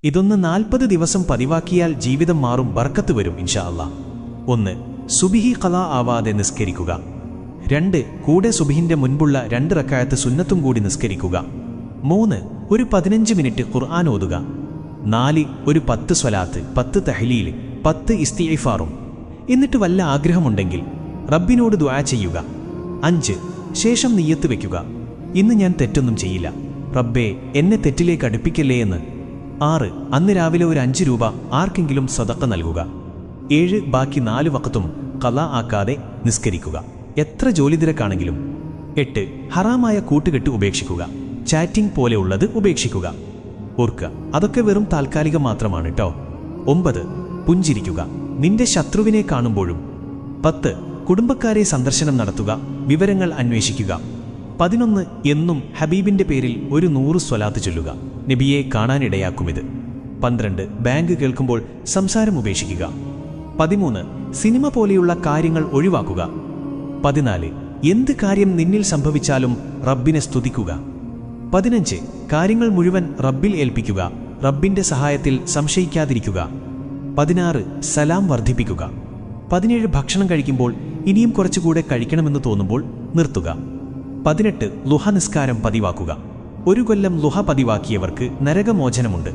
ഇതൊന്ന് 40 ദിവസം പതിവാക്കിയാൽ ജീവിതം മാറും, ബർക്കത്ത് വരും ഇൻഷാ അല്ലാ. 1. സുബിഹി ഖളാ ആവാതെ നിസ്കരിക്കുക. 2. കൂടെ സുബിഹിന്റെ മുൻപുള്ള 2 റക്അത്ത് സുന്നത്തും കൂടി നിസ്കരിക്കുക. 3. ഒരു 15 മിനിറ്റ് ഖുർആൻ ഓതുക. 4. ഒരു 10 സ്വലാത്ത്, 10 തഹ്ലീൽ, 10 ഇസ്തിഗ്ഫാറും. എന്നിട്ട് വല്ല ആഗ്രഹമുണ്ടെങ്കിൽ റബ്ബിനോട് ദുആ ചെയ്യുക. 5. ശേഷം നിയ്യത്ത് വയ്ക്കുക, ഇന്ന് ഞാൻ തെറ്റൊന്നും ചെയ്യില്ല, റബ്ബേ എന്നെ തെറ്റിലേക്ക് അടുപ്പിക്കല്ലേ എന്ന്. 6. അന്ന് രാവിലെ ഒരു 5 രൂപ ആർക്കെങ്കിലും സദഖ നൽകുക. 7. ബാക്കി 4 വഖത്തും ഖളാ ആക്കാതെ നിസ്കരിക്കുക, എത്ര ജോലി തിരക്കാണെങ്കിലും. 8. ഹറാമായ കൂട്ടുകെട്ട് ഉപേക്ഷിക്കുക, ചാറ്റിംഗ് പോലെയുള്ളത് ഉപേക്ഷിക്കുക. ഓർക്കുക, അതൊക്കെ വെറും താൽക്കാലികം മാത്രമാണ് ട്ടോ. 9. പുഞ്ചിരിക്കുക, നിന്റെ ശത്രുവിനെ കാണുമ്പോഴും. 10. കുടുംബക്കാരെ സന്ദർശനം നടത്തുക, വിവരങ്ങൾ അന്വേഷിക്കുക. 11. എന്നും ഹബീബിന്റെ പേരിൽ ഒരു 100 സ്വലാത്ത് ചൊല്ലുക, നബിയെ കാണാനിടയാക്കുമിത്. 12. ബാങ്ക് കേൾക്കുമ്പോൾ സംസാരം ഉപേക്ഷിക്കുക. 13. സിനിമ പോലെയുള്ള കാര്യങ്ങൾ ഒഴിവാക്കുക. 14. എന്ത് കാര്യം നിന്നിൽ സംഭവിച്ചാലും റബ്ബിനെ സ്തുതിക്കുക. 15. കാര്യങ്ങൾ മുഴുവൻ റബ്ബിൽ ഏൽപ്പിക്കുക, റബ്ബിന്റെ സഹായത്തിൽ സംശയിക്കാതിരിക്കുക. 16. സലാം വർദ്ധിപ്പിക്കുക. 17. ഭക്ഷണം കഴിക്കുമ്പോൾ ഇനിയും കുറച്ചുകൂടെ കഴിക്കണമെന്ന് തോന്നുമ്പോൾ നിർത്തുക. 18. ലുഹ നിസ്കാരം പതിവാക്കുക. 1 കൊല്ലം ലുഹ പതിവാക്കിയവർക്ക് നരകമോചനമുണ്ട്.